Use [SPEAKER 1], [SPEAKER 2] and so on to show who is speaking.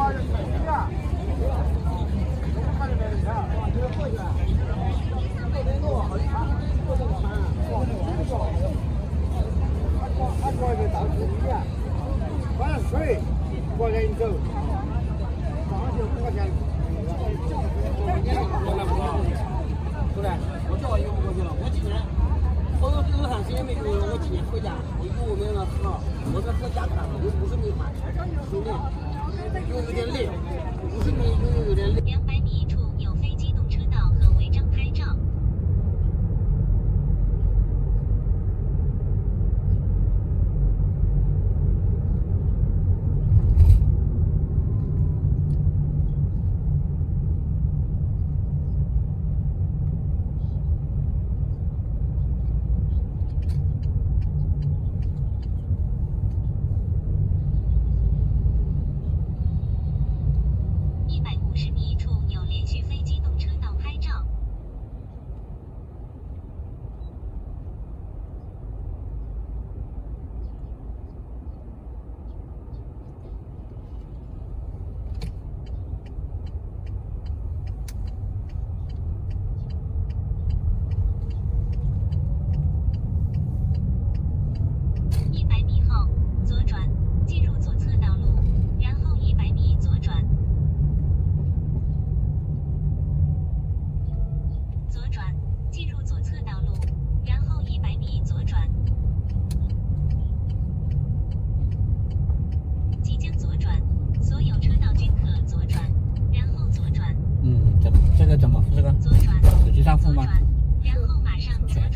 [SPEAKER 1] 200米处有非机动车道和违章拍照。150米处有连续非机动车道拍照。100米后左转，进入左侧道路，然后100米左转。左转，进入左侧道路，然后100米左转。即将左转，所有车道均可左转，然后左转。
[SPEAKER 2] 这个怎么付这个？
[SPEAKER 1] 左转，
[SPEAKER 2] 手机上付吗？
[SPEAKER 1] 左转，然后马上左转。